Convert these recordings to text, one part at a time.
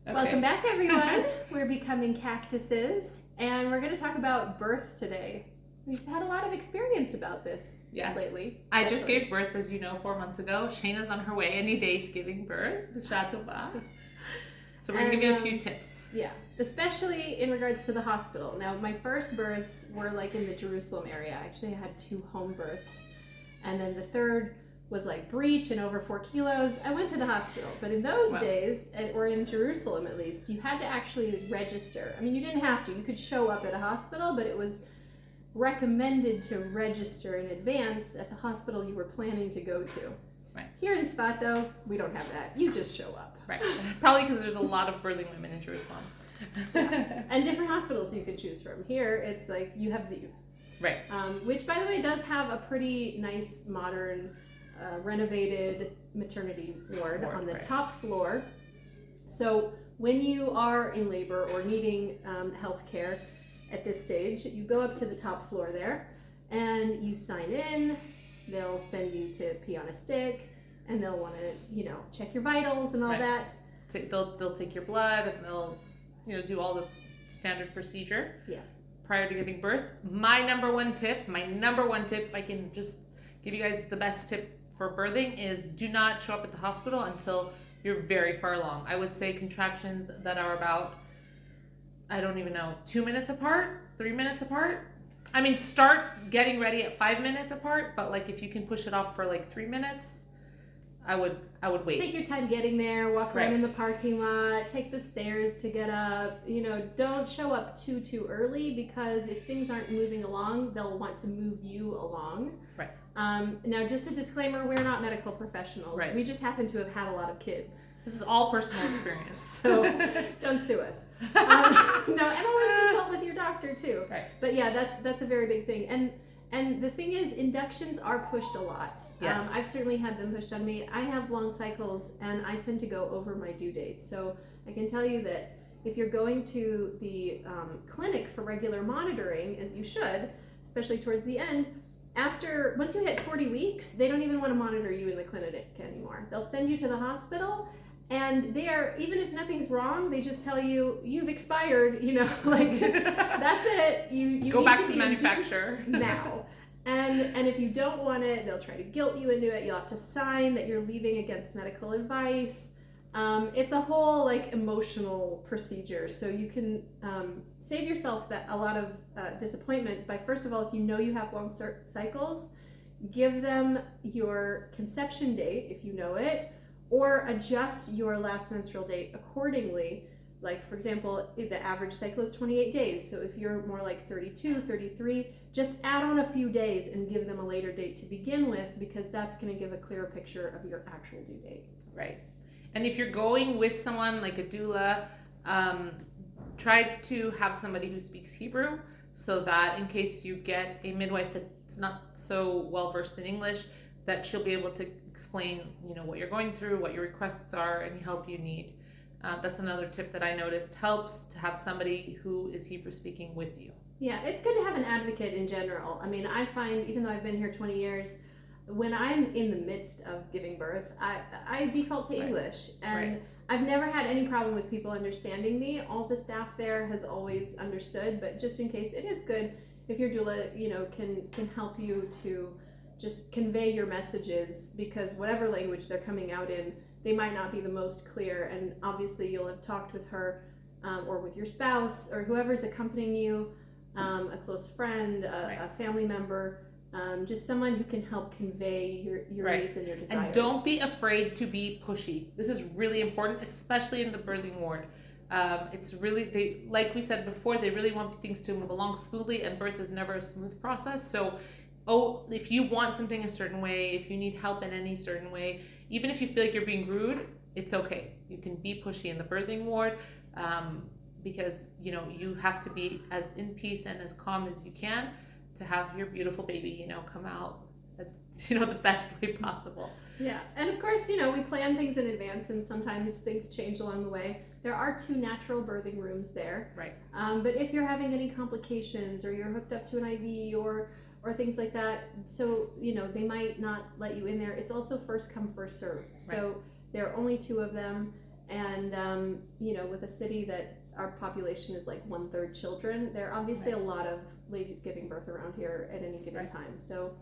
Okay. Welcome back, everyone. We're becoming cactuses, and we're going to talk about birth today. We've had a lot of experience about this lately. I just gave birth, as you know, 4 months ago. Shayna's on her way any day to giving birth. So we're going to give you a few tips. Yeah, especially in regards to the hospital. Now, my first births were like in the Jerusalem area. Actually, I had 2 home births, and then the third was like breech and over 4 kilos. I went to the hospital, but in those days, or in Jerusalem at least, you had to actually register. I mean, you didn't have to. You could show up at a hospital, but it was recommended to register in advance at the hospital you were planning to go to. Right. Here in Tzfat, though, we don't have that. You just show up. Right. Probably because there's a lot of birthing women in Jerusalem. Yeah. And different hospitals you could choose from. Here, it's like you have Ziv. Right. Which, by the way, does have a pretty nice, modern, renovated maternity ward on the top floor. So when you are in labor or needing health care at this stage, you go up to the top floor there and you sign in. They'll send you to pee on a stick, and they'll want to, check your vitals and all that. They'll take your blood, and they'll, do all the standard procedure. Yeah. Prior to giving birth. My number one tip, if I can just give you guys the best tip for birthing, is do not show up at the hospital until you're very far along. I would say contractions that are about, 2 minutes apart, 3 minutes apart. I mean, start getting ready at 5 minutes apart, but like if you can push it off for like 3 minutes, I would wait. Take your time getting there, walk around in the parking lot, take the stairs to get up. Don't show up too early, because if things aren't moving along, they'll want to move you along. Right. Now, just a disclaimer, we're not medical professionals. Right. We just happen to have had a lot of kids. This is all personal experience. So don't sue us. No, and always consult with your doctor too. Right. But yeah, that's a very big thing. And the thing is, inductions are pushed a lot. Yes. I've certainly had them pushed on me. I have long cycles, and I tend to go over my due date. So I can tell you that if you're going to the clinic for regular monitoring, as you should, especially towards the end, once you hit 40 weeks, they don't even want to monitor you in the clinic anymore. They'll send you to the hospital, and even if nothing's wrong, they just tell you, you've expired, that's it. You go need back to to the be manufacturer now. And if you don't want it, they'll try to guilt you into it. You'll have to sign that you're leaving against medical advice. It's a whole emotional procedure. So you can save yourself a lot of disappointment by, first of all, if you know you have long cycles, give them your conception date if you know it, or adjust your last menstrual date accordingly. Like, for example, the average cycle is 28 days. So if you're more like 32, 33, just add on a few days and give them a later date to begin with, because that's going to give a clearer picture of your actual due date. Right. And if you're going with someone like a doula, try to have somebody who speaks Hebrew, so that in case you get a midwife that's not so well versed in English, that she'll be able to explain, what you're going through, what your requests are, any help you need. That's another tip that I noticed helps, to have somebody who is Hebrew speaking with you. Yeah, it's good to have an advocate in general. I mean, I find, even though I've been here 20 years, when I'm in the midst of giving birth, I default to English. And I've never had any problem with people understanding me. All the staff there has always understood, but just in case, it is good if your doula, can help you to just convey your messages, because whatever language they're coming out in, they might not be the most clear. And obviously you'll have talked with her or with your spouse or whoever's accompanying you, a close friend, a family member, just someone who can help convey your needs and your desires. And don't be afraid to be pushy. This is really important, especially in the birthing ward. It's really, like we said before, they really want things to move along smoothly, and birth is never a smooth process. So, if you want something a certain way, if you need help in any certain way, even if you feel like you're being rude, it's okay. You can be pushy in the birthing ward, because you have to be as in peace and as calm as you can to have your beautiful baby, come out as the best way possible. Yeah, and of course, we plan things in advance, and sometimes things change along the way. There are 2 natural birthing rooms there. Right. But if you're having any complications, or you're hooked up to an IV or things like that, so they might not let you in there. It's also first come, first serve. So there are only 2 of them, And, with a city that our population is like 1/3 children, there are obviously a lot of ladies giving birth around here at any given time. So,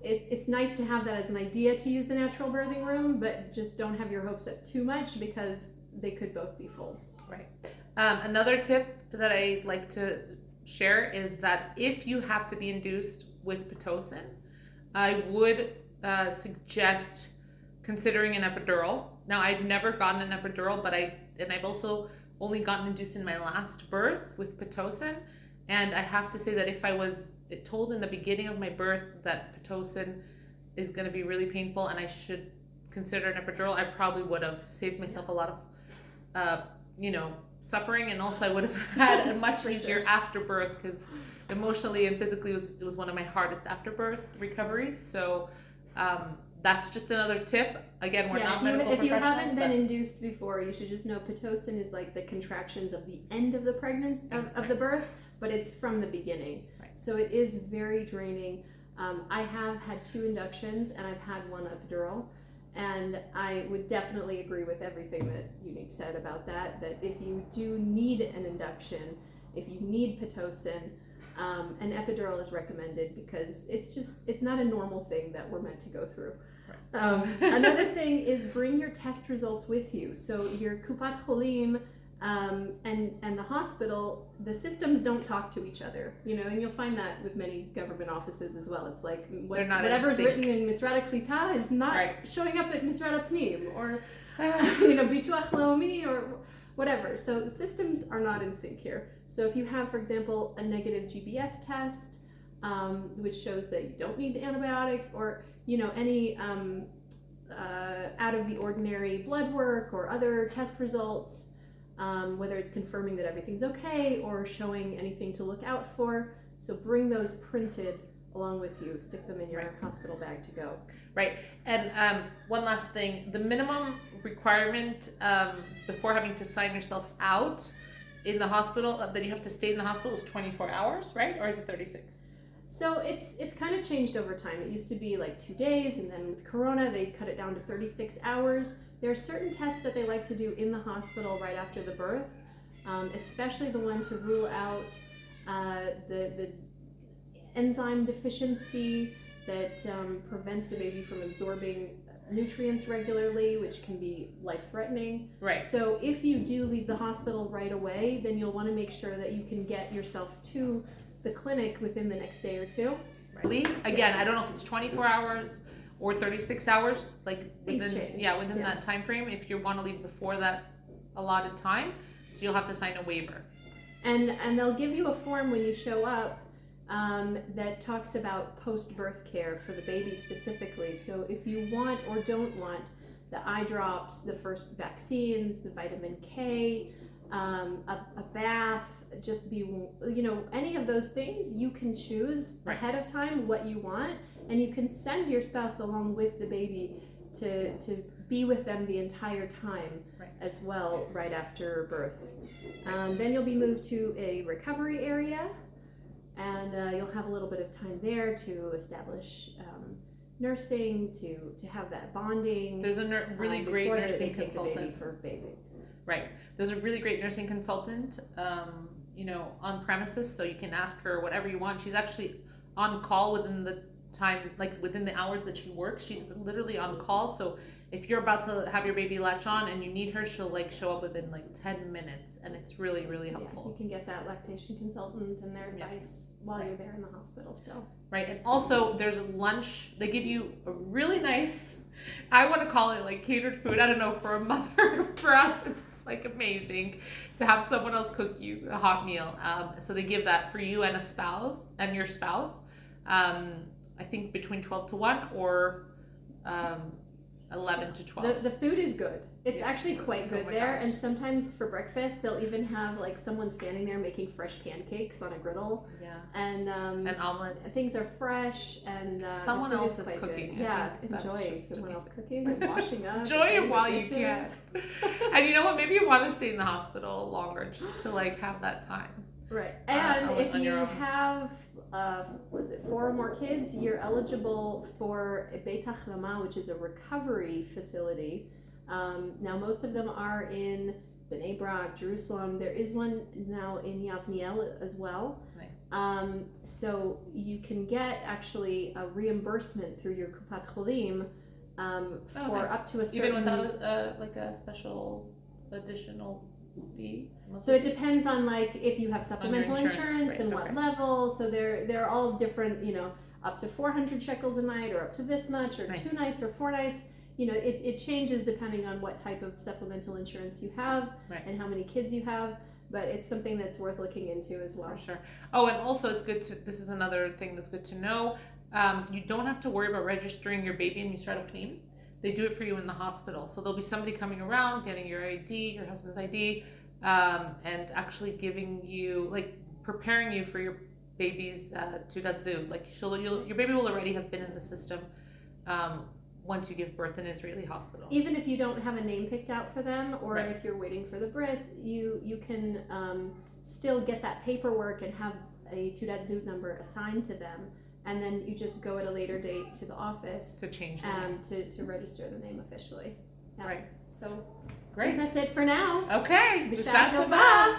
it's nice to have that as an idea to use the natural birthing room, but just don't have your hopes up too much because they could both be full. Right. Another tip that I like to share is that if you have to be induced with Pitocin, I would suggest considering an epidural. Now, I've never gotten an epidural, but I've also only gotten induced in my last birth with Pitocin, and I have to say that if I was told in the beginning of my birth that Pitocin is going to be really painful and I should consider an epidural, I probably would have saved myself a lot of suffering, and also I would have had a much easier afterbirth, because emotionally and physically it was one of my hardest afterbirth recoveries. So that's just another tip. Again, we're not medical professionals. If you haven't been induced before, you should just know Pitocin is like the contractions of the end of the of the birth, but it's from the beginning. Right. So it is very draining. I have had 2 inductions and I've had 1 epidural. And I would definitely agree with everything that Unique said about that if you do need an induction, if you need Pitocin, an epidural is recommended, because it's not a normal thing that we're meant to go through. Right. Another thing is bring your test results with you. So your Kupat Cholim and the hospital, the systems don't talk to each other, and you'll find that with many government offices as well. It's like whatever's written in Misrad HaKlita is not showing up at Misrad HaPnim or Bituach Leumi or whatever. So the systems are not in sync here. So if you have, for example, a negative GBS test, which shows that you don't need antibiotics, or any out of the ordinary blood work or other test results, whether it's confirming that everything's okay or showing anything to look out for. So bring those printed along with you. Stick them in your hospital bag to go. Right. And one last thing, the minimum requirement before having to sign yourself out in the hospital, that you have to stay in the hospital, is 24 hours, right? Or is it 36? So it's kind of changed over time. It used to be like 2 days, and then with Corona, they cut it down to 36 hours. There are certain tests that they like to do in the hospital right after the birth, especially the one to rule out the enzyme deficiency that prevents the baby from absorbing nutrients regularly, which can be life-threatening. Right. So if you do leave the hospital right away, then you'll want to make sure that you can get yourself to the clinic within the next day or 2. Right. Again, I don't know if it's 24 hours or 36 hours, like within that time frame, if you want to leave before that allotted time. So you'll have to sign a waiver. And they'll give you a form when you show up that talks about post-birth care for the baby specifically. So if you want or don't want the eye drops, the first vaccines, the vitamin K, a bath, just any of those things, you can choose ahead of time what you want, and you can send your spouse along with the baby to be with them the entire time as well, right after birth. Then you'll be moved to a recovery area, and you'll have a little bit of time there to establish nursing, to have that bonding. There's a really great nursing take consultant the baby for bathing. Right. There's a really great nursing consultant, on premises, so you can ask her whatever you want. She's actually on call within the time, like within the hours that she works. She's literally on call. So if you're about to have your baby latch on and you need her, she'll show up within 10 minutes, and it's really, really helpful. You can get that lactation consultant and their advice while you're there in the hospital still. Right. And also there's lunch. They give you a really nice, I want to call it catered food. I don't know, for a mother, for us, it's amazing to have someone else cook you a hot meal. So they give that for you and your spouse. I think between 12 to 1 or 11 to 12. The food is good. It's actually quite good there. Gosh. And sometimes for breakfast, they'll even have someone standing there making fresh pancakes on a griddle. Yeah. And omelets. Things are fresh, and someone else is cooking. Enjoy someone else cooking and washing up. Enjoy it while you can. And you know what? Maybe you want to stay in the hospital longer just to have that time. Right. And if you have 4 or more kids, you're eligible for a Beit Achlama, which is a recovery facility. Now, most of them are in Bnei Brak, Jerusalem. There is one now in Yavniel as well. Nice. So you can get actually a reimbursement through your Kupat Cholim for nice. up to a certain... Even without a special additional fee? So it depends on like if you have supplemental insurance right, and what level. So they're all different, up to 400 shekels a night, or up to this much, or nice. 2 nights or 4 nights. It changes depending on what type of supplemental insurance you have and how many kids you have. But it's something that's worth looking into as well. For sure. Oh, and also it's good to, this is another thing that's good to know. You don't have to worry about registering your baby in Yisrael Pnim. They do it for you in the hospital. So there'll be somebody coming around, getting your ID, your husband's ID, and actually giving you, like, preparing you for your baby's Teudat Zut. Like, your baby will already have been in the system once you give birth in an Israeli hospital. Even if you don't have a name picked out for them, or if you're waiting for the bris, you can still get that paperwork and have a Teudat Zut number assigned to them, and then you just go at a later date to the office to change the name. To register the name officially. Right. So great. That's it for now. Okay. B'shah tova.